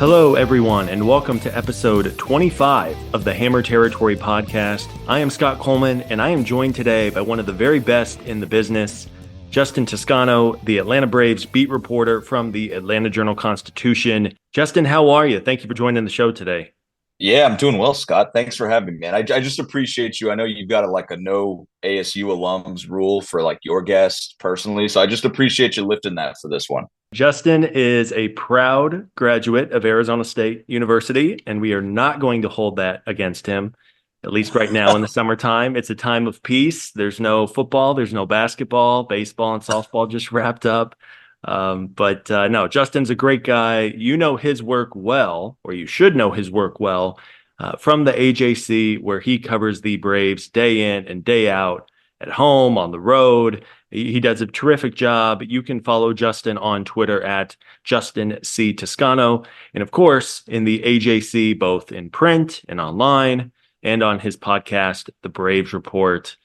Hello, everyone, and welcome to episode 25 of the Hammer Territory podcast. I am Scott Coleman, and I am joined today by one of the very best in the business, Justin Toscano, the Atlanta Braves beat reporter from the Atlanta Journal-Constitution. Justin, how are you? Thank you for joining the show today. Yeah, I'm doing well, Scott. Thanks for having me, man. I just appreciate you. I know you've got a no ASU alums rule for your guests personally, so I just appreciate you lifting that for this one. Justin is a proud graduate of Arizona State University, and we are not going to hold that against him, at least right now in the summertime. It's a time of peace. There's no football, there's no basketball, baseball and softball just wrapped up. But no, Justin's a great guy. You know his work well, or you should know his work well, from the AJC, where he covers the Braves day in and day out, at home, on the road. He does a terrific job. You can follow Justin on Twitter at Justin C. Toscano. And of course, in the AJC, both in print and online, and on his podcast, The Braves Report.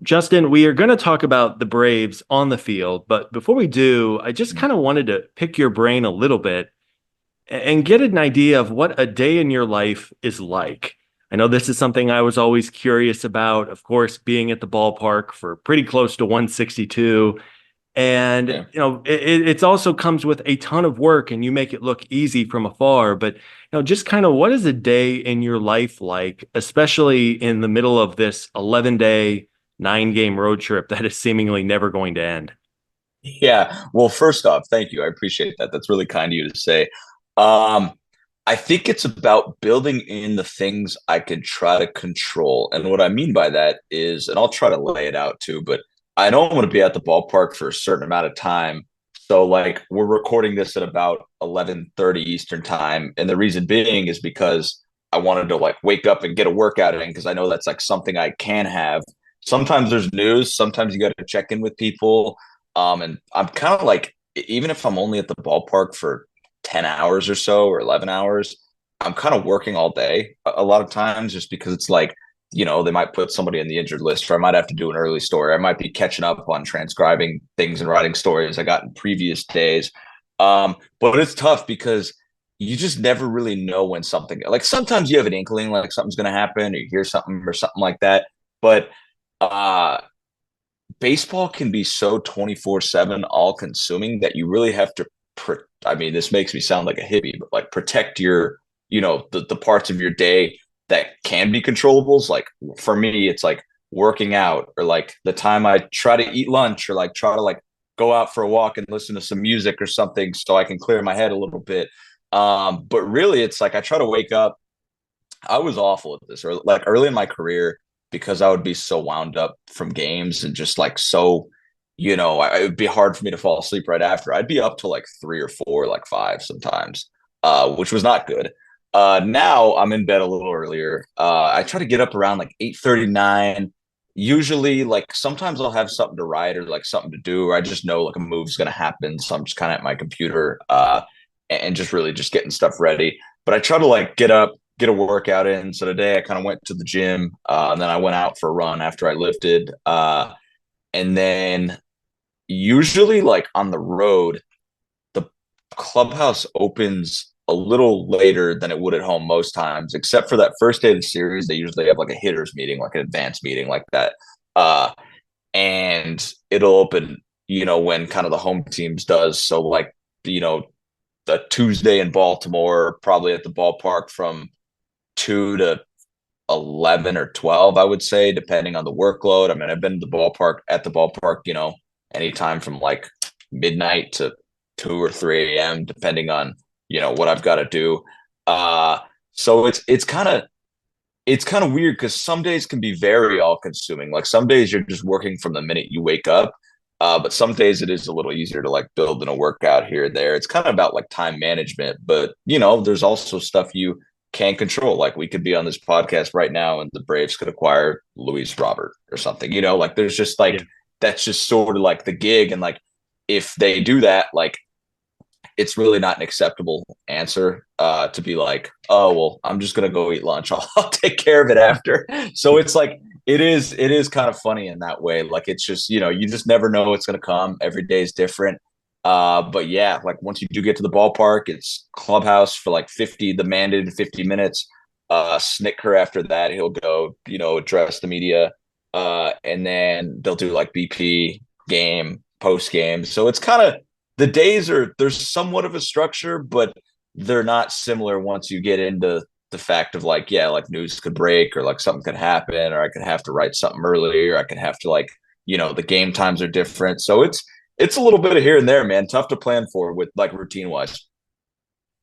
Justin, we are going to talk about the Braves on the field, but before we do, I just kind of wanted to pick your brain a little bit and get an idea of what a day in your life is like. I know this is something I was always curious about, of course, being at the ballpark for pretty close to 162. And, Yeah. It also comes with a ton of work and you make it look easy from afar. But, just kind of what is a day in your life like, especially in the middle of this 11-day, 9-game road trip that is seemingly never going to end? Yeah. Well, first off, thank you. I appreciate that. That's really kind of you to say. Um, I think it's about building in the things I can try to control. And what I mean by that is, and I'll try to lay it out too, but I don't want to be at the ballpark for a certain amount of time. So we're recording this at about 11:30 Eastern time. And the reason being is because I wanted to wake up and get a workout in because I know that's something I can have. Sometimes there's news, sometimes you got to check in with people. And I'm kind of even if I'm only at the ballpark for 10 hours or so or 11 hours, I'm kind of working all day a lot of times just because it's they might put somebody in the injured list, or I might have to do an early story. I might be catching up on transcribing things and writing stories I got in previous days. But it's tough because you just never really know when something, sometimes you have an inkling something's going to happen, or you hear something or something like that. But baseball can be so 24/7 all consuming that you really have to this makes me sound like a hippie, but protect your, the parts of your day that can be controllables. For me, it's working out, or the time I try to eat lunch, or try to go out for a walk and listen to some music or something so I can clear my head a little bit. But really it's I try to wake up. I was awful at this, or early in my career, because I would be so wound up from games and just so, it would be hard for me to fall asleep right after. I'd be up till 3 or 4, 5 sometimes, which was not good. Now I'm in bed a little earlier. I try to get up around 8:39. Usually, sometimes I'll have something to write, or something to do, or I just know a move's gonna happen. So I'm just kind of at my computer, and just really just getting stuff ready. But I try to get up, get a workout in. So today I kind of went to the gym, and then I went out for a run after I lifted. And then usually on the road, the clubhouse opens a little later than it would at home most times, except for that first day of the series. They usually have a hitters meeting, an advanced meeting like that. And it'll open, when kind of the home teams does. So the Tuesday in Baltimore, probably at the ballpark from 2 to 11 or 12, I would say, depending on the workload. I've been to at the ballpark, anytime from midnight to 2 or 3 a.m., depending on, what I've got to do. So it's kind of weird because some days can be very all consuming. Some days you're just working from the minute you wake up. But some days it is a little easier to build in a workout here or there. It's kind of about time management, but there's also stuff you can't control. We could be on this podcast right now and the Braves could acquire Luis Robert or something, there's just Yeah. that's just sort of the gig. And if they do that, it's really not an acceptable answer to be oh, well, I'm just going to go eat lunch. I'll take care of it after. So it's it is kind of funny in that way. It's just, you just never know what's going to come. Every day is different. But yeah, like once you do get to the ballpark, it's clubhouse for like 50, the mandated 50 minutes. Snicker after that, he'll go, address the media. And then they'll do like BP game, post game. So it's kind of the days there's somewhat of a structure, but they're not similar once you get into the fact of like, yeah, like news could break or like something could happen, or I could have to write something early, or I could have to like, the game times are different. So it's a little bit of here and there, man. Tough to plan for with like routine wise.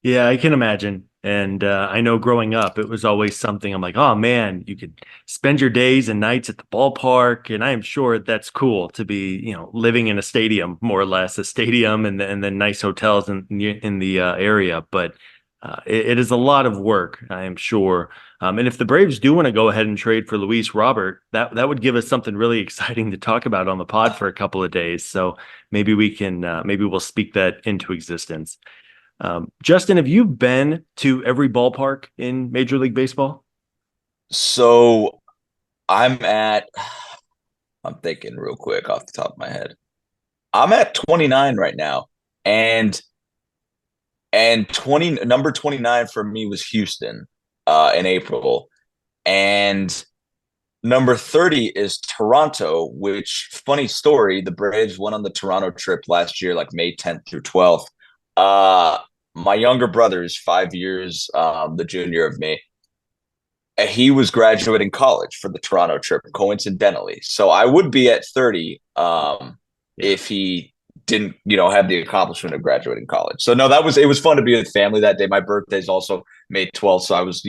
Yeah, I can imagine. And I know growing up, it was always something I'm like, oh man, you could spend your days and nights at the ballpark. And I am sure that's cool to be, living in a stadium, more or less, a stadium and then nice hotels in the area. But it is a lot of work, I am sure. And if the Braves do want to go ahead and trade for Luis Robert, that would give us something really exciting to talk about on the pod for a couple of days. So maybe we'll speak that into existence. Justin, have you been to every ballpark in Major League Baseball? So I'm at, I'm thinking real quick off the top of my head. I'm at 29 right now. And 20 number 29 for me was Houston in April. And number 30 is Toronto, which funny story, the Braves went on the Toronto trip last year, like May 10th through 12th. Uh my younger brother is 5 years the junior of me. And he was graduating college for the Toronto trip, coincidentally. So I would be at 30 Yeah. if he didn't, have the accomplishment of graduating college. So no, it was fun to be with family that day. My birthday is also May 12th. So I was,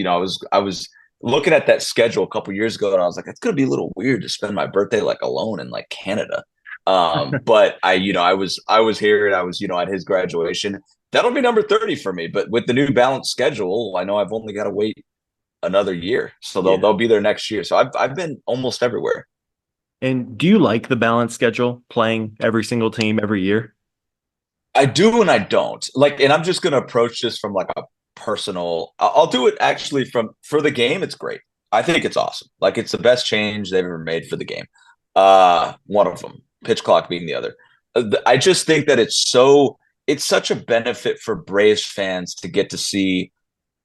I was looking at that schedule a couple years ago and I was like, it's gonna be a little weird to spend my birthday like alone in like Canada. But I was here and I was, at his graduation. That'll be number 30 for me. But with the new balanced schedule, I know I've only got to wait another year. So they'll Yeah. be there next year. So I've been almost everywhere. And do you like the balanced schedule, playing every single team every year? I do and I don't. Like, and I'm just gonna approach this from like a personal. I'll do it actually from for the game. It's great. I think it's awesome. Like it's the best change they've ever made for the game. One of them, pitch clock being the other. I just think that it's such a benefit for Braves fans to get to see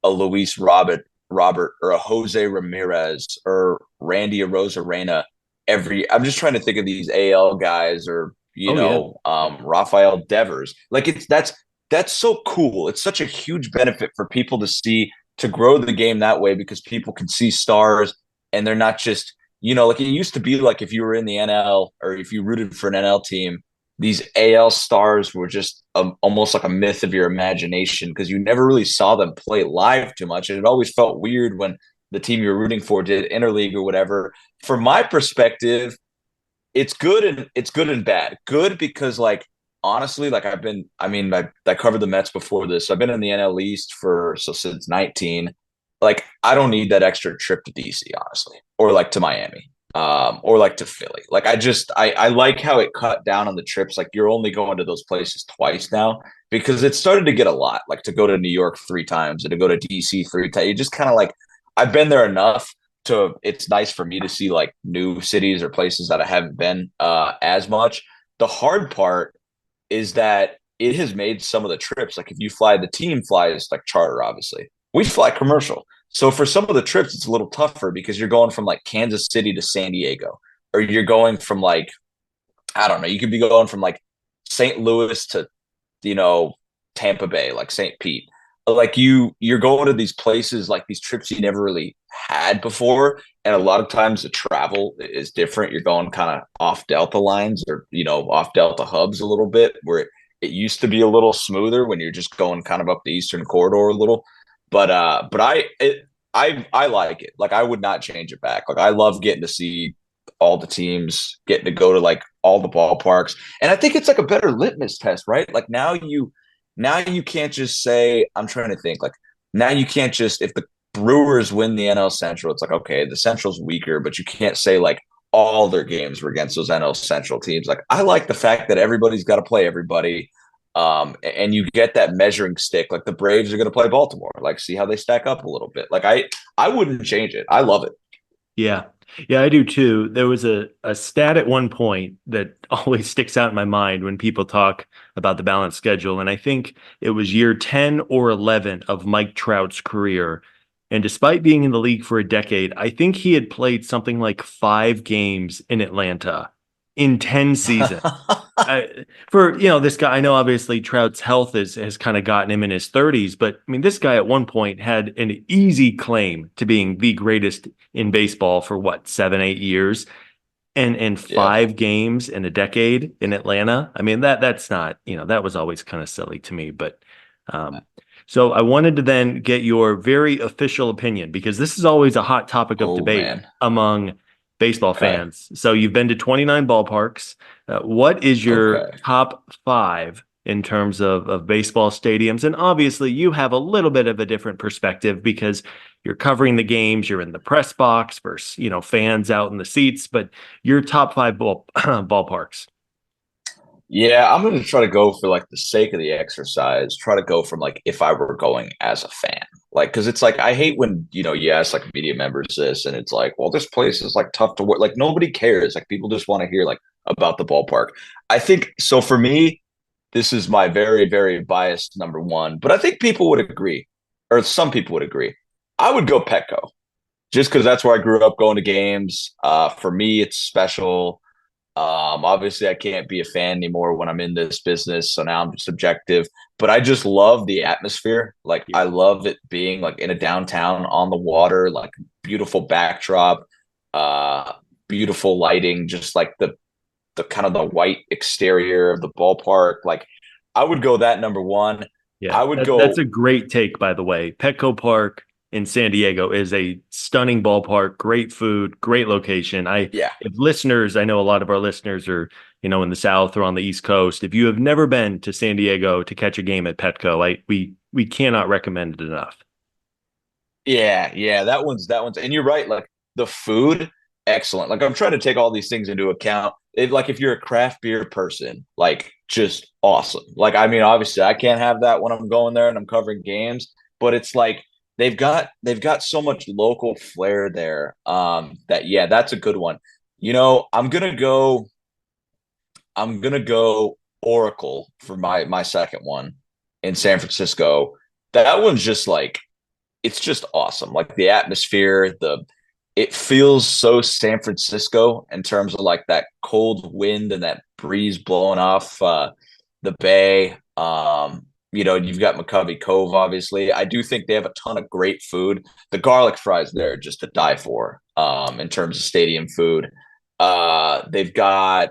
a Luis Robert or a Jose Ramirez or Randy Arozarena every. I'm just trying to think of these AL guys or Oh yeah. Rafael Devers. Like that's so cool. It's such a huge benefit for people to see, to grow the game that way, because people can see stars and they're not just, like it used to be. Like if you were in the NL or if you rooted for an NL team, these AL stars were just almost like a myth of your imagination because you never really saw them play live too much. And it always felt weird when the team you're rooting for did interleague or whatever. From my perspective, it's good and bad. Good because like honestly, like I covered the Mets before this. So I've been in the NL East since 19. Like I don't need that extra trip to DC, honestly, or like to Miami, or like to Philly. Like I like how it cut down on the trips. Like you're only going to those places twice now because it started to get a lot. Like to go to New York 3 times and to go to DC 3 times. You just kind of like I've been there enough to it's nice for me to see like new cities or places that I haven't been as much. The hard part is that it has made some of the trips. Like if you fly, the team flies like charter, obviously. We fly commercial. So for some of the trips, it's a little tougher because you're going from like Kansas City to San Diego, or you're going from like, I don't know, you could be going from like St. Louis to, you know, Tampa Bay, like St. Pete. Like you're going to these places, like these trips you never really had before. And a lot of times the travel is different. You're going kind of off Delta lines or, off Delta hubs a little bit where it used to be a little smoother when you're just going kind of up the Eastern corridor a little. But I like it. Like I would not change it back. Like I love getting to see all the teams, getting to go to like all the ballparks. And I think it's like a better litmus test, right? Like now you can't just say, I'm trying to think, like now you can't just if the Brewers win the NL Central, it's like okay, the Central's weaker, but you can't say like all their games were against those NL Central teams. Like I like the fact that everybody's got to play everybody. And you get that measuring stick. Like the Braves are going to play Baltimore. Like see how they stack up a little bit. Like I wouldn't change it. I love it. Yeah. Yeah, I do too. There was a stat at one point that always sticks out in my mind when people talk about the balanced schedule. And I think it was year 10 or 11 of Mike Trout's career. And despite being in the league for a decade, I think he had played something like 5 games in Atlanta in 10 seasons. For this guy, I know obviously Trout's health has kind of gotten him in his 30s, but I mean, this guy at one point had an easy claim to being the greatest in baseball for what, 7, 8 years, and Yeah. 5 games in a decade in Atlanta. I mean, that's not, that was always kind of silly to me. But um, so I wanted to then get your very official opinion because this is always a hot topic of Oh debate man. among baseball Okay. fans. So you've been to 29 ballparks. What is your Okay. top five in terms of baseball stadiums? And obviously, you have a little bit of a different perspective because you're covering the games, you're in the press box versus, fans out in the seats. But your top five ballparks. Yeah, I'm gonna try to go for like the sake of the exercise, try to go from like if I were going as a fan. Like, because it's like I hate when, you ask like media members this and it's like, well, this place is like tough to work. Like nobody cares. Like people just want to hear like about the ballpark. I think so for me, this is my very, very biased number one, but I think people would agree, or some people would agree. I would go Petco just because that's where I grew up going to games. For me, it's special. Obviously, I can't be a fan anymore when I'm in this business, so now I'm subjective. But I just love the atmosphere. Like Yeah. I love it being like in a downtown on the water, like beautiful backdrop, uh, beautiful lighting, just like the kind of the white exterior of the ballpark. Like I would go that number one. Yeah, I would that's go, a great take, by the way. Petco Park in San Diego is a stunning ballpark, great food, great location. yeah, If listeners, I know a lot of our listeners are, in the South or on the East Coast. If you have never been to San Diego to catch a game at Petco, we cannot recommend it enough. yeah. That one's, and you're right. Like the food, excellent. Like I'm trying to take all these things into account. Like if you're a craft beer person, like just awesome. Like I mean, obviously I can't have that when I'm going there and I'm covering games, but it's like they've got so much local flair there. That yeah, that's a good one. I'm gonna go Oracle for my second one in San Francisco. That one's just like it's just awesome. Like the atmosphere, it feels so San Francisco in terms of like that cold wind and that breeze blowing off the bay. You've got McCovey Cove, obviously. I do think they have a ton of great food. The garlic fries there just to die for in terms of stadium food. They've got,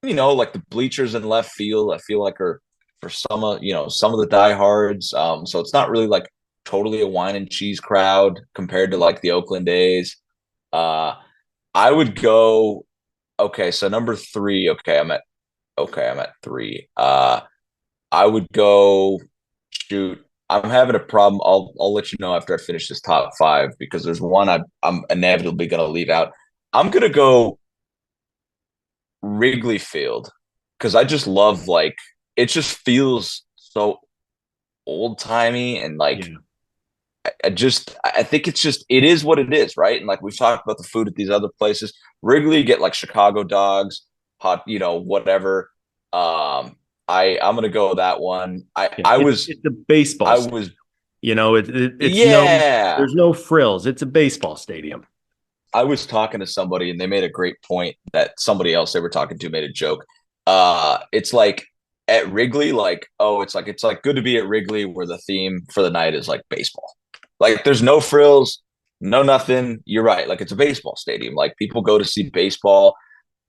like the bleachers in left field, I feel like are for some of the diehards. So it's not really like totally a wine and cheese crowd compared to like the Oakland A's. Uh, I would go. Okay, so number three. Okay, I'm at three. I would go. Shoot, I'm having a problem. I'll let you know after I finish this top five because there's one I'm inevitably gonna leave out. I'm gonna go Wrigley Field because I just love like it just feels so old timey and like Yeah. I think it is what it is, right? And like we've talked about the food at these other places. Wrigley, you get like Chicago dogs, hot, whatever. I'm gonna go with that one. I Yeah. I It's was it's a baseball I stadium. was It's yeah. there's no frills. It's a baseball stadium. I was talking to somebody and they made a great point that somebody else they were talking to made a joke. It's like at Wrigley, like, oh, it's like good to be at Wrigley where the theme for the night is like baseball. Like there's no frills, no nothing. You're right. Like it's a baseball stadium. Like people go to see baseball.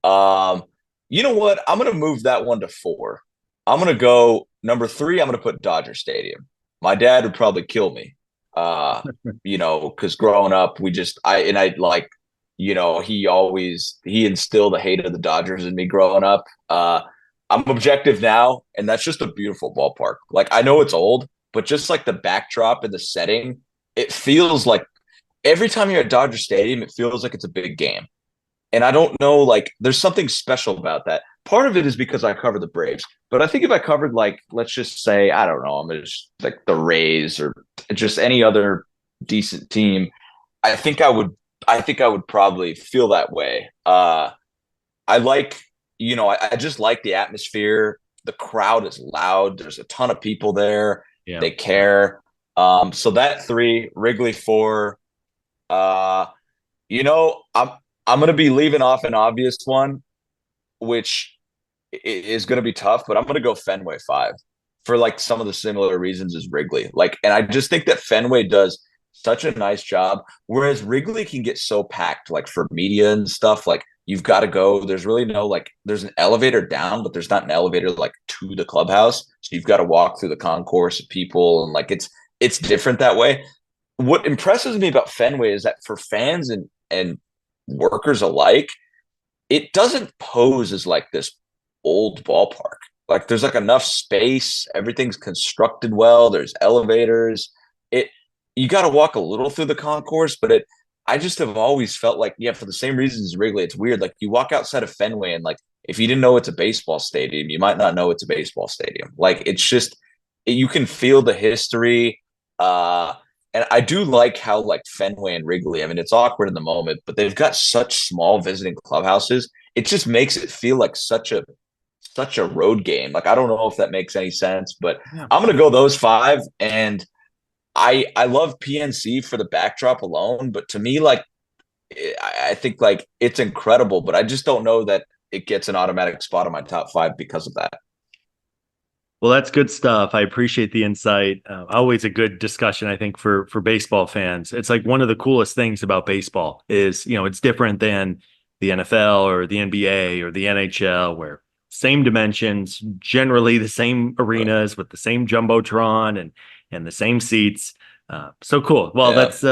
Um, you know what? I'm gonna move that one to four. I'm gonna go number three. I'm gonna put Dodger Stadium. My dad would probably kill me. Because growing up, I like, he instilled a hate of the Dodgers in me growing up. I'm objective now, and that's just a beautiful ballpark. Like I know it's old, but just like the backdrop and the setting, it feels like every time you're at Dodger Stadium, it feels like it's a big game. And I don't know, like, there's something special about that. Part of it is because I cover the Braves, but I think if I covered, like, let's just say, I don't know, I'm just like the Rays or just any other decent team, I think I would. I think I would probably feel that way. I like, I just like the atmosphere. The crowd is loud. There's a ton of people there. Yeah. They care. So that three, Wrigley four. Uh, I'm gonna be leaving off an obvious one, which is gonna be tough, but I'm gonna go Fenway five for like some of the similar reasons as Wrigley. Like, and I just think that Fenway does such a nice job, whereas Wrigley can get so packed, like for media and stuff. Like you've got to go. There's really no like. There's an elevator down, but there's not an elevator like to the clubhouse. So you've got to walk through the concourse of people, and like it's different that way. What impresses me about Fenway is that for fans and workers alike, it doesn't pose as like this old ballpark. Like there's like enough space, everything's constructed well, there's elevators. It You got to walk a little through the concourse, but I just have always felt like, yeah, for the same reasons as Wrigley, it's weird. Like you walk outside of Fenway and like if you didn't know it's a baseball stadium, you might not know it's a baseball stadium. Like it's just you can feel the history. Uh and I do like how like Fenway and Wrigley, I mean, it's awkward in the moment, but they've got such small visiting clubhouses. It just makes it feel like such a road game. Like I don't know if that makes any sense, but Yeah. I'm gonna go those five. And I love PNC for the backdrop alone, but to me, like I think like it's incredible, but I just don't know that it gets an automatic spot on my top five because of that. Well, that's good stuff. I appreciate the insight. Always a good discussion, I think, for baseball fans. It's like one of the coolest things about baseball is, it's different than the NFL or the NBA or the NHL, where same dimensions, generally the same Right. arenas with the same jumbotron and the same seats. So cool. Well, Yeah. that's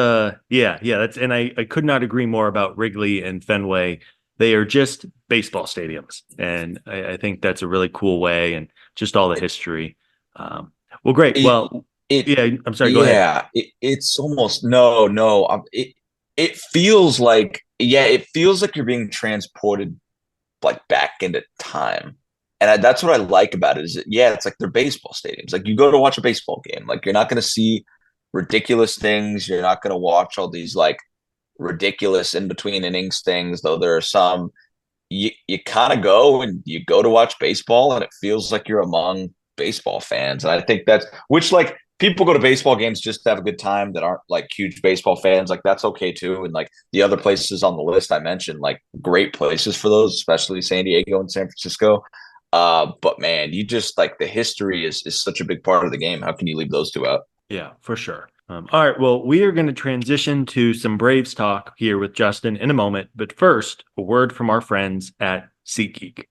yeah, that's and I could not agree more about Wrigley and Fenway. They are just baseball stadiums, and I think that's a really cool way. And just all the history. Well, great. It Well, it yeah, I'm sorry. Go ahead. yeah, it's almost no. It feels like, yeah, it feels like you're being transported like back into time. And that's what I like about it is that, yeah, it's like they're baseball stadiums. Like you go to watch a baseball game, like you're not going to see ridiculous things. You're not going to watch all these like ridiculous in between innings things, though there are some. You kind of go and you go to watch baseball, and it feels like you're among baseball fans. And I think that's which like people go to baseball games just to have a good time that aren't like huge baseball fans. Like that's okay too. And like the other places on the list I mentioned, like great places for those, especially San Diego and San Francisco. But man, you just like the history is such a big part of the game. How can you leave those two out? Yeah, for sure. All right. Well, we are going to transition to some Braves talk here with Justin in a moment. But first, a word from our friends at SeatGeek.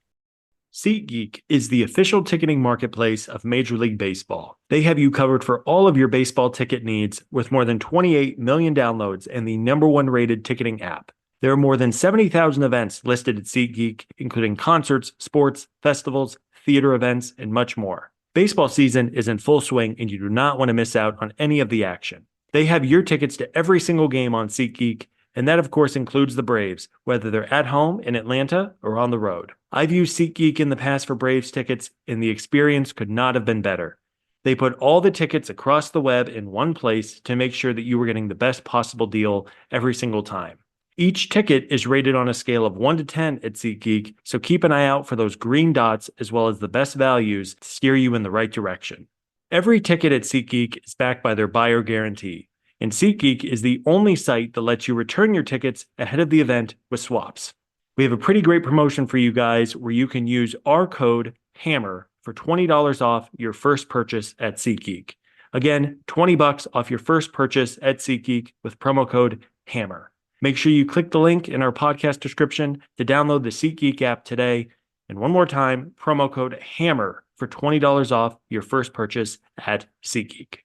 SeatGeek is the official ticketing marketplace of Major League Baseball. They have you covered for all of your baseball ticket needs with more than 28 million downloads and the #1 rated ticketing app. There are more than 70,000 events listed at SeatGeek, including concerts, sports, festivals, theater events, and much more. Baseball season is in full swing, and you do not want to miss out on any of the action. They have your tickets to every single game on SeatGeek, and that, of course, includes the Braves, whether they're at home in Atlanta or on the road. I've used SeatGeek in the past for Braves tickets, and the experience could not have been better. They put all the tickets across the web in one place to make sure that you were getting the best possible deal every single time. Each ticket is rated on a scale of 1 to 10 at SeatGeek, so keep an eye out for those green dots as well as the best values to steer you in the right direction. Every ticket at SeatGeek is backed by their buyer guarantee, and SeatGeek is the only site that lets you return your tickets ahead of the event with swaps. We have a pretty great promotion for you guys where you can use our code HAMMER for $20 off your first purchase at SeatGeek. Again, $20 off your first purchase at SeatGeek with promo code HAMMER. Make sure you click the link in our podcast description to download the SeatGeek app today. And one more time, promo code HAMMER for $20 off your first purchase at SeatGeek.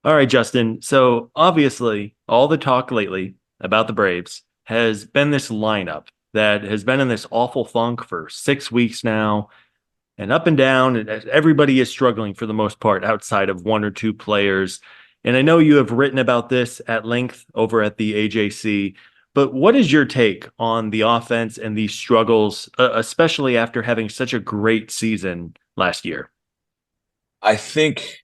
All right, Justin. So obviously, all the talk lately about the Braves has been this lineup that has been in this awful funk for 6 weeks now, and up and down. And everybody is struggling for the most part outside of one or two players. And I know you have written about this at length over at the AJC, but what is your take on the offense and these struggles, especially after having such a great season last year? I think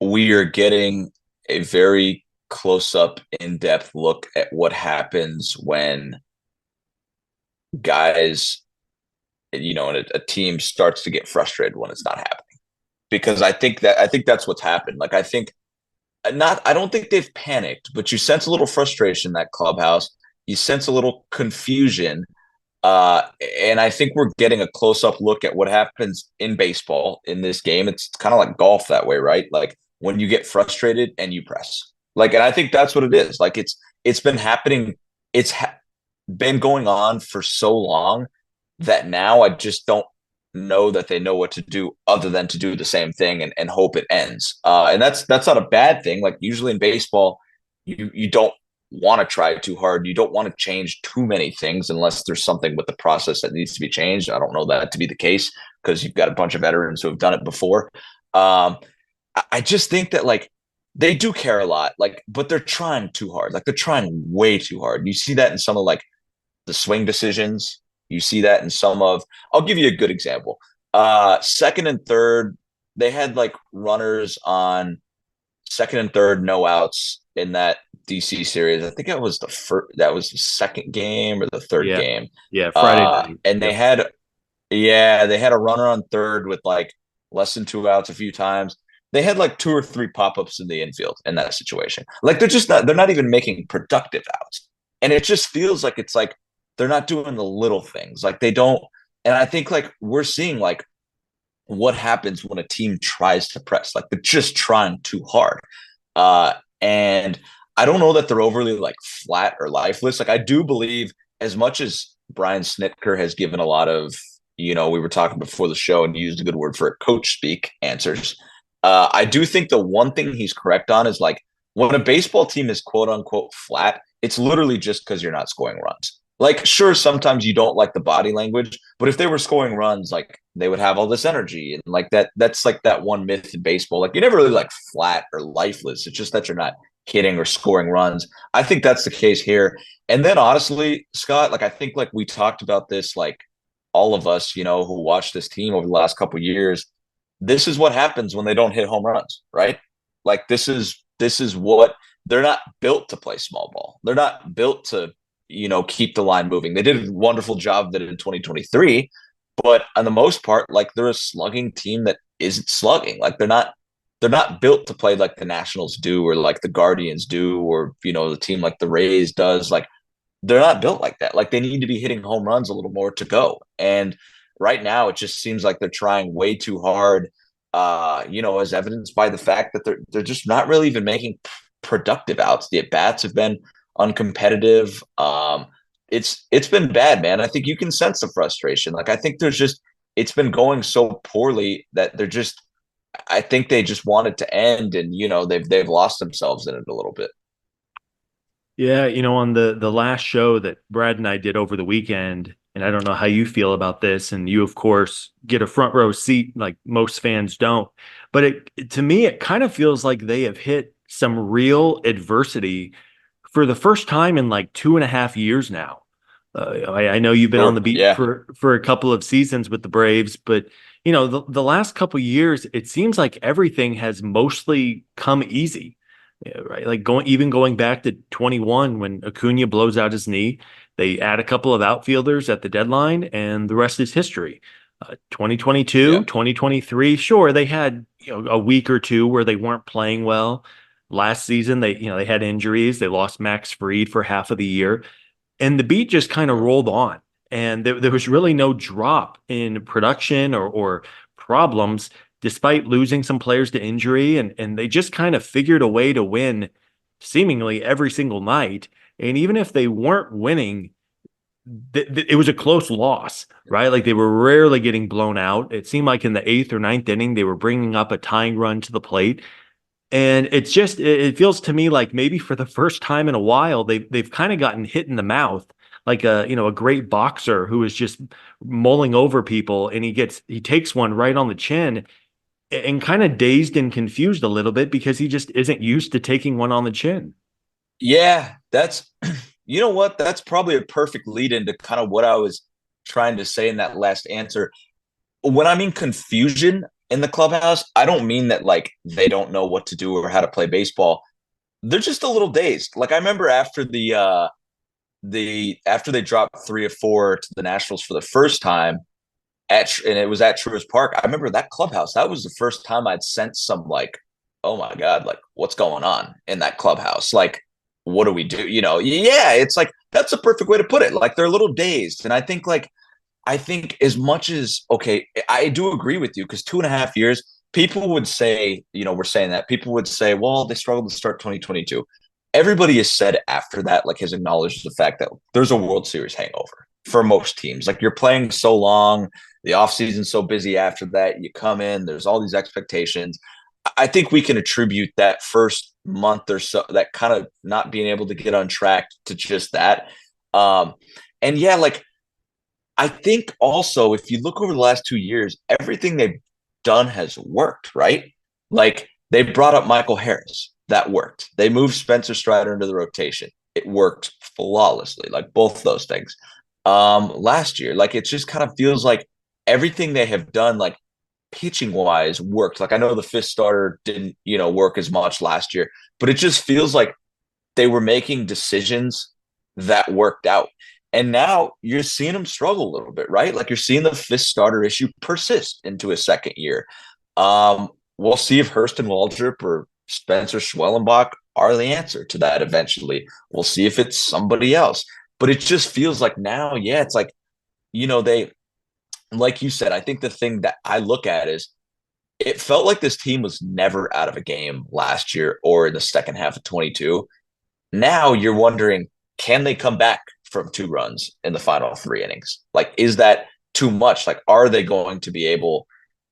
we are getting a very close up, in depth look at what happens when guys, a team starts to get frustrated when it's not happening. Because I think that's what's happened. Like I don't think they've panicked, but you sense a little frustration in that clubhouse. You sense a little confusion. And I think we're getting a close up look at what happens in baseball in this game. It's kind of like golf that way, right? Like when you get frustrated and you press. And I think that's what it is. Like it's been happening. Been going on for so long that now I just don't know that they know what to do other than to do the same thing and hope it ends. And that's not a bad thing. Like usually in baseball, you don't want to try too hard. You don't want to change too many things unless there's something with the process that needs to be changed. I don't know that to be the case because you've got a bunch of veterans who have done it before. I just think that like they do care a lot, like, but they're trying too hard. Like they're trying way too hard. You see that in some of like the swing decisions. You see that in some of, I'll give you a good example. Second and third, they had like runners on second and third, no outs in that DC series. I think that was the second game or the third Yeah. game. Yeah. Friday night. And Yep. they had a runner on third with like less than two outs a few times. They had like two or three pop-ups in the infield in that situation. Like they're not even making productive outs. And it just feels like it's like they're not doing the little things. Like they don't, and I think like we're seeing like what happens when a team tries to press. Like they're just trying too hard. And I don't know that they're overly like flat or lifeless. Like I do believe as much as Brian Snitker has given a lot of, we were talking before the show and used a good word for it, coach speak answers. I do think the one thing he's correct on is like when a baseball team is quote unquote flat, it's literally just because you're not scoring runs. Like, sure, sometimes you don't like the body language, but if they were scoring runs, like they would have all this energy. And like that's like that one myth in baseball. Like you're never really like flat or lifeless. It's just that you're not hitting or scoring runs. I think that's the case here. And then honestly, Scott, like I think like we talked about this, like all of us, who watched this team over the last couple of years, this is what happens when they don't hit home runs, right? Like this is what they're not built to play small ball. They're not built to keep the line moving. They did a wonderful job of it in 2023, but on the most part, like they're a slugging team that isn't slugging. Like they're not built to play like the Nationals do or like the Guardians do or the team like the Rays does. Like they're not built like that. Like they need to be hitting home runs a little more to go. And right now it just seems like they're trying way too hard. As evidenced by the fact that they're just not really even making productive outs. The at bats have been uncompetitive. It's been bad, man. I think you can sense the frustration. Like I think it's been going so poorly that I think they just want it to end, and they've lost themselves in it a little bit. Yeah, on the last show that Brad and I did over the weekend, and I don't know how you feel about this, and you of course get a front row seat like most fans don't, but to me it kind of feels like they have hit some real adversity for the first time in like 2.5 years now. I know you've been on Sure. the beat Yeah. for a couple of seasons with the Braves, but the last couple of years, it seems like everything has mostly come easy. Yeah, right. Like going back to 21 when Acuna blows out his knee, they add a couple of outfielders at the deadline, and the rest is history. 2022, Yeah. 2023, sure, they had a week or two where they weren't playing well. Last season, they had injuries. They lost Max Fried for half of the year, and the beat just kind of Sure. rolled on. And there was really no drop in production or problems, despite losing some players to injury. And they just kind of figured a way to win seemingly every single night. And even if they weren't winning, it was a close loss, right? Like they were rarely getting blown out. It seemed like in the eighth or ninth inning, they were bringing up a tying run to the plate. And it feels to me like maybe for the first time in a while, they've kind of gotten hit in the mouth, like a great boxer who is just mulling over people, and he takes one right on the chin, and kind of dazed and confused a little bit because he just isn't used to taking one on the chin. Yeah, that's you know what? That's probably a perfect lead into kind of what I was trying to say in that last answer. When I mean confusion in the clubhouse, I don't mean that like they don't know what to do or how to play baseball. they're just a little dazed. Like I remember after after they dropped 3 or 4 to the Nationals for the first time and it was at Truist Park. I remember that clubhouse. That was the first time I'd sensed some like, oh my God, like what's going on in that clubhouse? Like, what do we do? Yeah, it's like that's a perfect way to put it. Like they're a little dazed. And I think as much as okay, I do agree with you because 2.5 years, people would say, we're saying that people would say, well, they struggled to start 2022. Everybody has said after that, like has acknowledged the fact that there's a World Series hangover for most teams. Like you're playing so long, the offseason's so busy after that. You come in, there's all these expectations. I think we can attribute that first month or so, that kind of not being able to get on track to just that. And yeah, like I think also if you look over the last 2 years, everything they've done has worked, right? Like they brought up Michael Harris. That worked. They moved Spencer Strider into the rotation. It worked flawlessly, like both those things. Last year, like it just kind of feels like everything they have done, like pitching wise, worked. Like I know the fifth starter didn't, work as much last year, but it just feels like they were making decisions that worked out. And now you're seeing them struggle a little bit, right? Like you're seeing the fifth starter issue persist into a second year. We'll see if Hurston Waldrop or Spencer Schwellenbach are the answer to that eventually. We'll see if it's somebody else. But it just feels like now, yeah, it's like, they, like you said, I think the thing that I look at is it felt like this team was never out of a game last year or in the second half of 22. Now you're wondering, can they come back from 2 runs in the final 3 innings? Like, is that too much? Like, are they going to be able,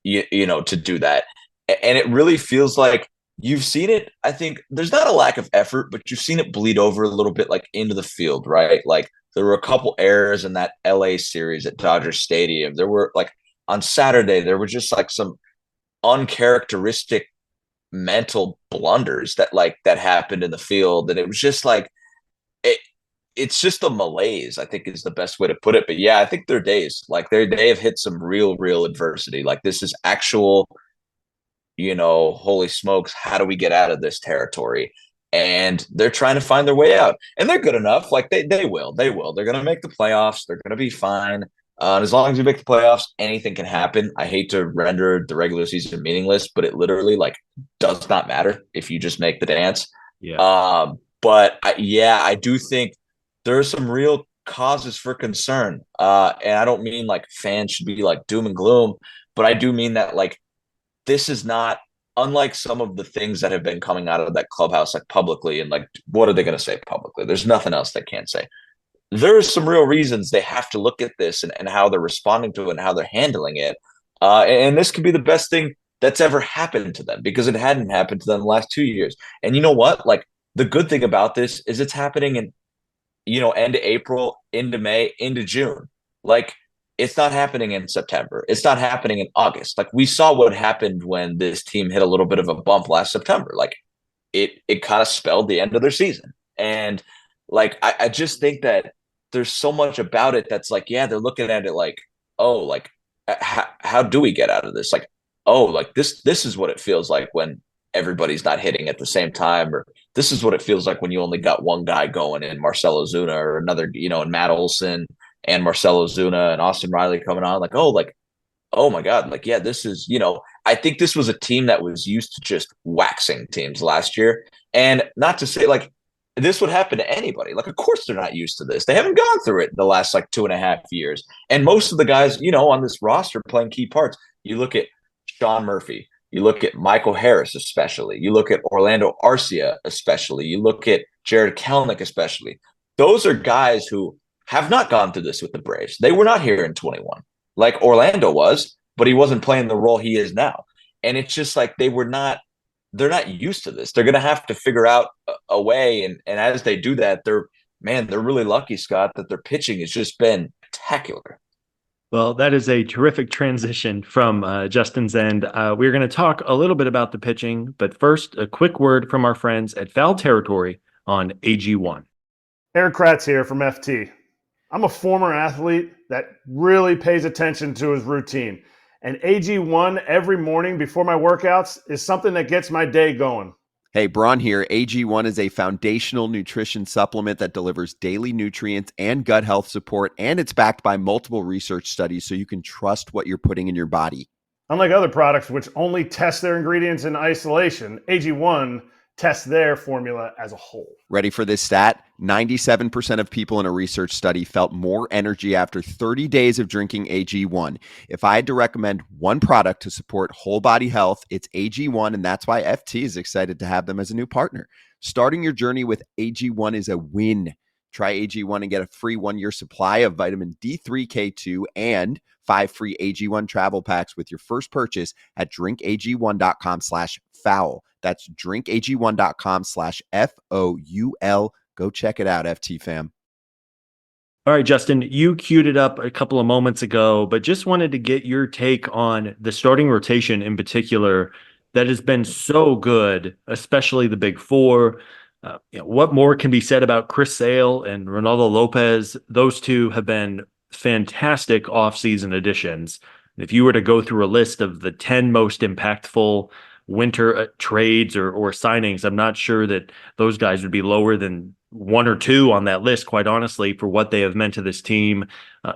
to do that? And it really feels like you've seen it. I think there's not a lack of effort, but you've seen it bleed over a little bit, like into the field, right? Like there were a couple errors in that LA series at Dodger Stadium. There were like on Saturday, there were just like some uncharacteristic mental blunders that happened in the field. And it was just like, it's just a malaise, I think is the best way to put it. But yeah, I think their days, like they have hit some real adversity. Like this is actual, holy smokes, how do we get out of this territory? And they're trying to find their way out. And they're good enough. Like they will. They're going to make the playoffs. They're going to be fine. And as long as you make the playoffs, anything can happen. I hate to render the regular season meaningless, but it literally like does not matter if you just make the dance. Yeah. But I do think there are some real causes for concern. And I don't mean like fans should be like doom and gloom, but I do mean that like this is not unlike some of the things that have been coming out of that clubhouse like publicly and like what are they going to say publicly? There's nothing else they can't say. There's some real reasons they have to look at this and how they're responding to it and how they're handling it. And this could be the best thing that's ever happened to them because it hadn't happened to them the last 2 years. And you know what? Like the good thing about this is it's happening in, end of April, into May, into June. Like it's not happening in September. It's not happening in August. Like we saw what happened when this team hit a little bit of a bump last September. Like it kind of spelled the end of their season. And like I just think that there's so much about it that's like, yeah, they're looking at it like, oh, like how do we get out of this? Like, oh, like this is what it feels like when everybody's not hitting at the same time, or this is what it feels like when you only got one guy going in Marcell Ozuna or another, and Matt Olson and Marcell Ozuna and Austin Riley coming on. Like, oh my God, like, yeah, this is, I think this was a team that was used to just waxing teams last year. And not to say like this would happen to anybody. Like, of course they're not used to this. They haven't gone through it in the last like 2.5 years. And most of the guys, on this roster playing key parts, you look at Sean Murphy, you look at Michael Harris, especially. You look at Orlando Arcia, especially. You look at Jared Kelenic, especially. Those are guys who have not gone through this with the Braves. They were not here in 21, like Orlando was, but he wasn't playing the role he is now. And it's just like they're not used to this. They're going to have to figure out a way. And as they do that, they're really lucky, Scott, that their pitching has just been spectacular. Well, that is a terrific transition from Justin's end. We're going to talk a little bit about the pitching, but first, a quick word from our friends at Foul Territory on AG1. Eric Kratz here from FT. I'm a former athlete that really pays attention to his routine. And AG1 every morning before my workouts is something that gets my day going. Hey, Braun here. AG1 is a foundational nutrition supplement that delivers daily nutrients and gut health support, and it's backed by multiple research studies so you can trust what you're putting in your body. Unlike other products which only test their ingredients in isolation, AG1 tests their formula as a whole. Ready for this stat? 97% of people in a research study felt more energy after 30 days of drinking AG1. If I had to recommend one product to support whole body health, it's AG1, and that's why FT is excited to have them as a new partner. Starting your journey with AG1 is a win. Try AG1 and get a free 1-year supply of vitamin D3, K2, and 5 free AG1 travel packs with your first purchase at drinkag1.com/foul. That's drinkag1.com/FOUL. Go check it out, FT fam. All right, Justin, you queued it up a couple of moments ago, but just wanted to get your take on the starting rotation in particular that has been so good, especially the big four. What more can be said about Chris Sale and Ronaldo Lopez? Those two have been fantastic offseason additions. If you were to go through a list of the 10 most impactful winter trades or signings, I'm not sure that those guys would be lower than one or two on that list, quite honestly, for what they have meant to this team.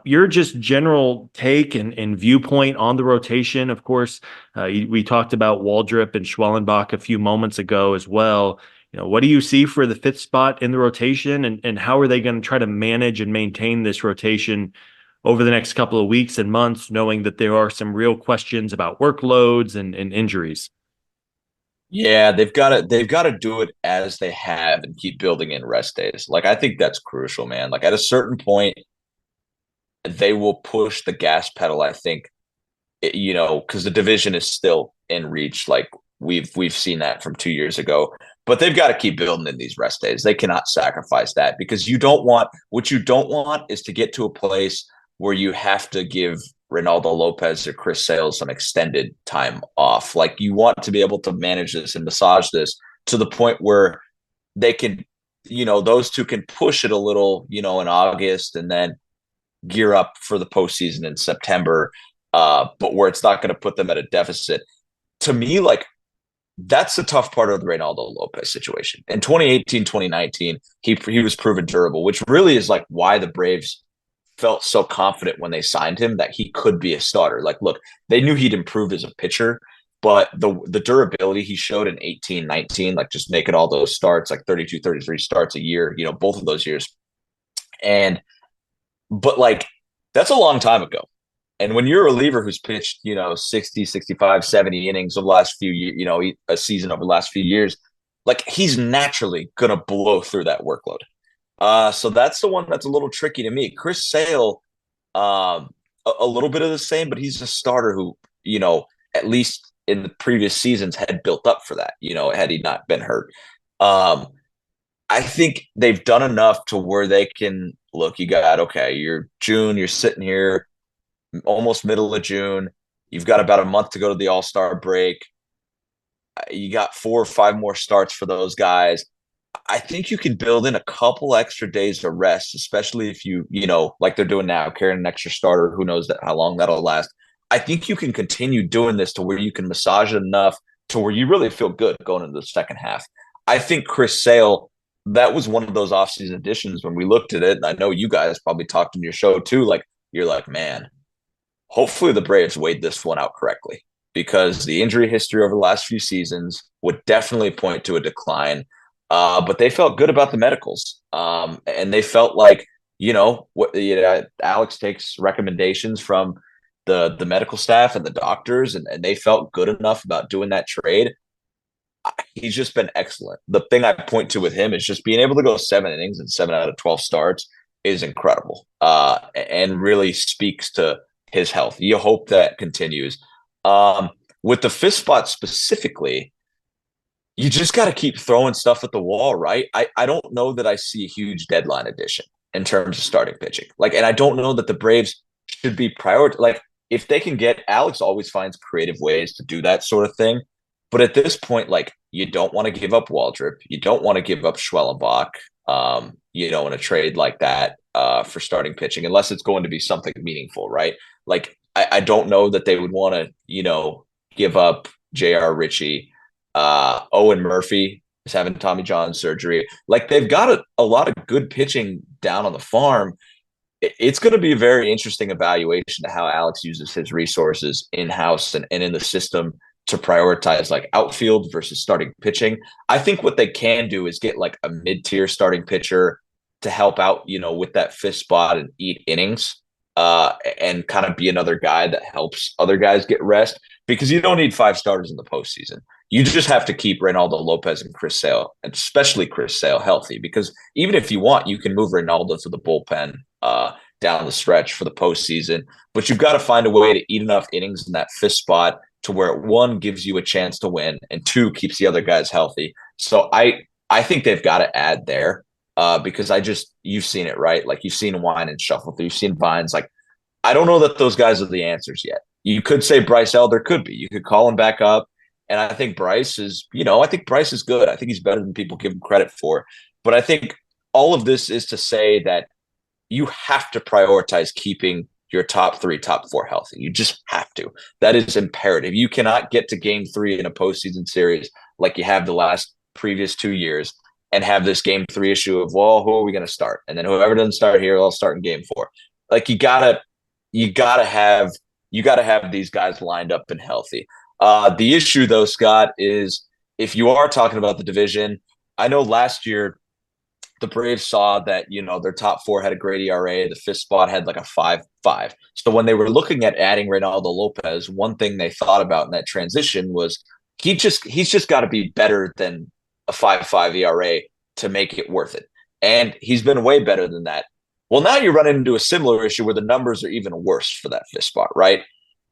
Your just general take and viewpoint on the rotation. Of course, we talked about Waldrop and Schwellenbach a few moments ago as well. What do you see for the fifth spot in the rotation, and how are they going to try to manage and maintain this rotation over the next couple of weeks and months, knowing that there are some real questions about workloads and injuries? Yeah, they've got to do it as they have and keep building in rest days. Like, I think that's crucial, man. Like, at a certain point, they will push the gas pedal, I think, because the division is still in reach. Like, we've seen that from 2 years ago. But they've got to keep building in these rest days. They cannot sacrifice that, because you don't want is to get to a place where you have to give Ronaldo Lopez or Chris Sale some extended time off. Like, you want to be able to manage this and massage this to the point where they can, those two can push it a little, in August, and then gear up for the postseason in September, but where it's not going to put them at a deficit. To me, like, that's the tough part of the Reynaldo Lopez situation. In 2018, 2019, he was proven durable, which really is like why the Braves felt so confident when they signed him that he could be a starter. Like, look, they knew he'd improved as a pitcher, but the durability he showed in 18, 19, like just making all those starts, like 32, 33 starts a year, both of those years. But like, that's a long time ago. And when you're a reliever who's pitched, 60, 65, 70 innings over the last few years, a season over the last few years, like, he's naturally going to blow through that workload. So that's the one that's a little tricky to me. Chris Sale, a little bit of the same, but he's a starter who, at least in the previous seasons had built up for that, had he not been hurt. I think they've done enough to where they can look, you're June, you're sitting here almost middle of June. You've got about a month to go to the All-Star break. You got 4 or 5 more starts for those guys. I think you can build in a couple extra days of rest, especially if you, like they're doing now, carrying an extra starter. Who knows how long that'll last. I think you can continue doing this to where you can massage it enough to where you really feel good going into the second half. I think Chris Sale, that was one of those offseason additions when we looked at it. And I know you guys probably talked in your show too. Like, you're like, man, hopefully the Braves weighed this one out correctly, because the injury history over the last few seasons would definitely point to a decline. But they felt good about the medicals. And they felt like, Alex takes recommendations from the medical staff and the doctors, and they felt good enough about doing that trade. He's just been excellent. The thing I point to with him is just being able to go 7 innings and 7 out of 12 starts is incredible, and really speaks to his health. You hope that continues. With the fifth spot specifically, you just got to keep throwing stuff at the wall, right? I don't know that I see a huge deadline addition in terms of starting pitching. Like, and I don't know that the Braves should be prioritized. Like, if they can get, Alex always finds creative ways to do that sort of thing. But at this point, like, you don't want to give up Waldrop. You don't want to give up Schwellenbach, in a trade like that for starting pitching, unless it's going to be something meaningful, right? Like, I don't know that they would want to, give up J.R. Ritchie. Owen Murphy is having Tommy John surgery. Like they've got a lot of good pitching down on the farm. It's going to be a very interesting evaluation to how Alex uses his resources in house and in the system to prioritize like outfield versus starting pitching. I think what they can do is get like a mid-tier starting pitcher to help out, with that fifth spot and eat innings, and kind of be another guy that helps other guys get rest, because you don't need five starters in the postseason. You just have to keep Reynaldo Lopez and Chris Sale, and especially Chris Sale, healthy, because even if you want, you can move Reynaldo to the bullpen down the stretch for the postseason. But you've got to find a way to eat enough innings in that fifth spot to where one gives you a chance to win and two keeps the other guys healthy. So I think they've got to add there, because you've seen it, right? Like you've seen Wine and Shuffle, you've seen Vines. Like I don't know that those guys are the answers yet. You could say Bryce Elder could be. You could call him back up. And I think Bryce is, I think Bryce is good. I think he's better than people give him credit for. But I think all of this is to say that you have to prioritize keeping your top three, top four healthy. You just have to. That is imperative. You cannot get to game 3 in a postseason series like you have the last previous 2 years and have this game 3 issue of, well, who are we going to start? And then whoever doesn't start here, I'll start in game 4. Like you gotta have these guys lined up and healthy. The issue, though, Scott, is if you are talking about the division, I know last year the Braves saw that, their top 4 had a great ERA. The fifth spot had like a 5.5. So when they were looking at adding Reynaldo Lopez, one thing they thought about in that transition was he's just got to be better than a 5.5 ERA to make it worth it. And he's been way better than that. Well, now you're running into a similar issue where the numbers are even worse for that fifth spot, right?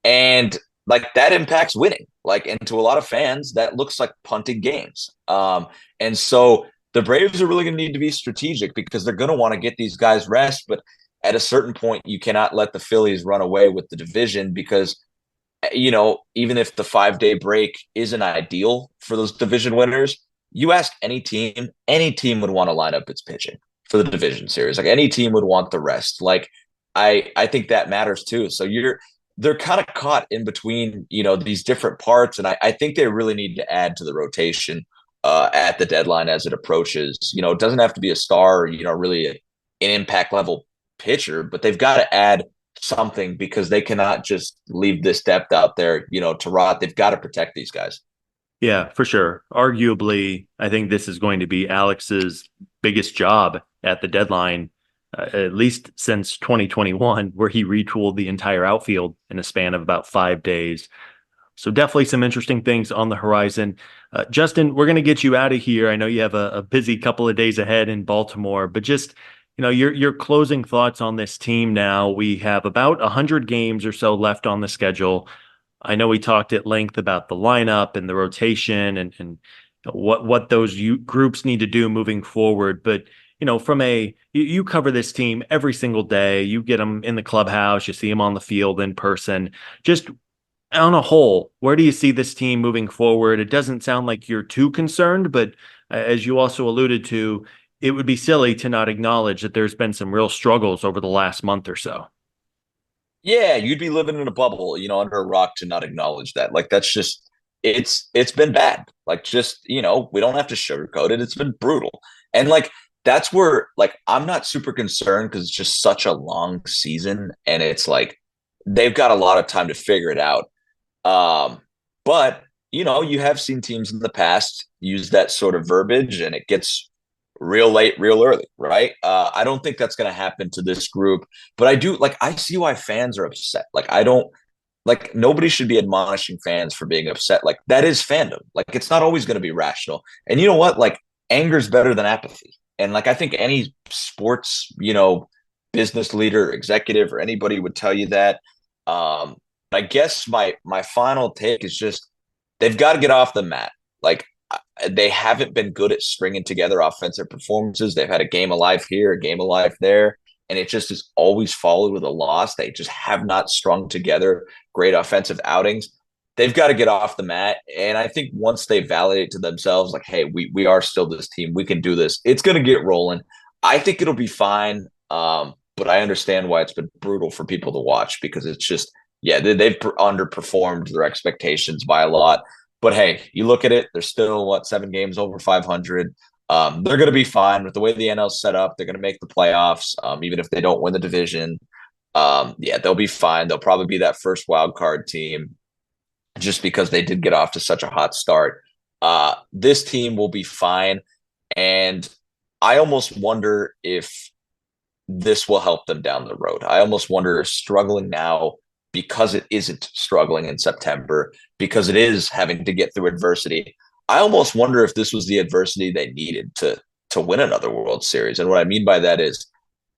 And like that impacts winning. Like, and to a lot of fans, that looks like punting games. And so the Braves are really going to need to be strategic because they're going to want to get these guys rest. But at a certain point, you cannot let the Phillies run away with the division because, even if the 5-day break isn't ideal for those division winners, you ask any team would want to line up its pitching for the division series. Like any team would want the rest. Like I think that matters too. So they're kind of caught in between, these different parts. And I think they really need to add to the rotation at the deadline as it approaches. It doesn't have to be a star, really an impact level pitcher, but they've got to add something because they cannot just leave this depth out there, to rot. They've got to protect these guys. Yeah, for sure. Arguably, I think this is going to be Alex's biggest job at the deadline, at least since 2021, where he retooled the entire outfield in a span of about 5 days. So definitely some interesting things on the horizon. Justin, we're going to get you out of here. I know you have a busy couple of days ahead in Baltimore, but just, your closing thoughts on this team now. We have about 100 games or so left on the schedule. I know we talked at length about the lineup and the rotation and what those groups need to do moving forward. But, you cover this team every single day. You get them in the clubhouse. You see them on the field in person. Just on a whole, where do you see this team moving forward? It doesn't sound like you're too concerned, but as you also alluded to, it would be silly to not acknowledge that there's been some real struggles over the last month or so. Yeah, you'd be living in a bubble, under a rock to not acknowledge that. Like that's just it's been bad. Like just, we don't have to sugarcoat it. It's been brutal. And like that's where like I'm not super concerned because it's just such a long season and it's like they've got a lot of time to figure it out. But you have seen teams in the past use that sort of verbiage and it gets real late, real early, right? I don't think that's going to happen to this group, but I see why fans are upset. Like, I don't, like, nobody should be admonishing fans for being upset. Like, that is fandom. Like, it's not always going to be rational. And you know what? Like, anger is better than apathy. And like, I think any sports, business leader, executive, or anybody would tell you that. I guess my final take is just they've got to get off the mat. Like, they haven't been good at stringing together offensive performances. They've had a game of life here, a game of life there, and it just is always followed with a loss. They just have not strung together great offensive outings. They've got to get off the mat, and I think once they validate to themselves, like, hey, we are still this team. We can do this. It's going to get rolling. I think it'll be fine, but I understand why it's been brutal for people to watch because it's just, yeah, they've underperformed their expectations by a lot. But hey, you look at it, they're still 7 games over 500. They're going to be fine with the way the NL's set up. They're going to make the playoffs, even if they don't win the division. Yeah, they'll be fine. They'll probably be that first wild card team just because they did get off to such a hot start. This team will be fine. And I almost wonder if this will help them down the road. I almost wonder if struggling now because it isn't struggling in September, because it is having to get through adversity. I almost wonder if this was the adversity they needed to win another World Series. And what I mean by that is,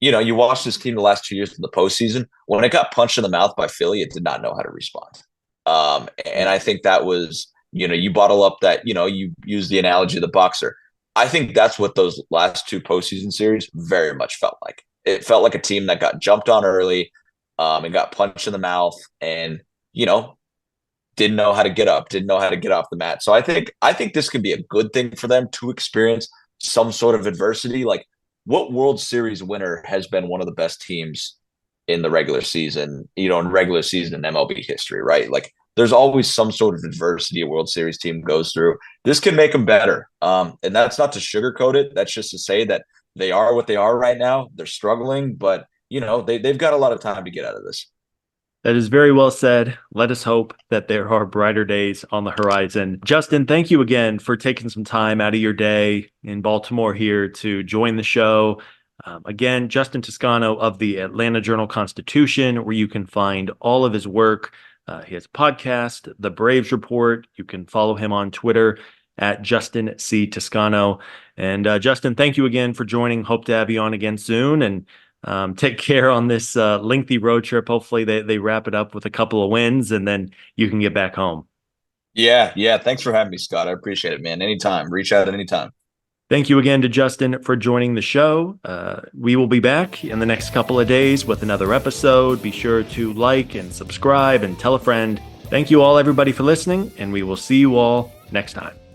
you watch this team the last 2 years in the postseason. When it got punched in the mouth by Philly, it did not know how to respond. And I think that was, you bottle up that, you use the analogy of the boxer. I think that's what those last 2 postseason series very much felt like. It felt like a team that got jumped on early and got punched in the mouth and, didn't know how to get up, didn't know how to get off the mat. So I think this could be a good thing for them to experience some sort of adversity. Like, what World Series winner has been one of the best teams in the regular season, in regular season in MLB history, right? Like, there's always some sort of adversity a World Series team goes through. This can make them better. And that's not to sugarcoat it. That's just to say that they are what they are right now. They're struggling, but, they've got a lot of time to get out of this. That is very well said. Let us hope that there are brighter days on the horizon. Justin, thank you again for taking some time out of your day in Baltimore here to join the show. Again, Justin Toscano of the Atlanta Journal-Constitution, where you can find all of his work. He has a podcast, The Braves Report. You can follow him on Twitter at Justin C. Toscano. And Justin, thank you again for joining. Hope to have you on again soon. And take care on this lengthy road trip. Hopefully they wrap it up with a couple of wins and then you can get back home. Yeah. Thanks for having me, Scott. I appreciate it, man. Anytime. Reach out at any time. Thank you again to Justin for joining the show. We will be back in the next couple of days with another episode. Be sure to like and subscribe and tell a friend. Thank you all, everybody, for listening, and we will see you all next time.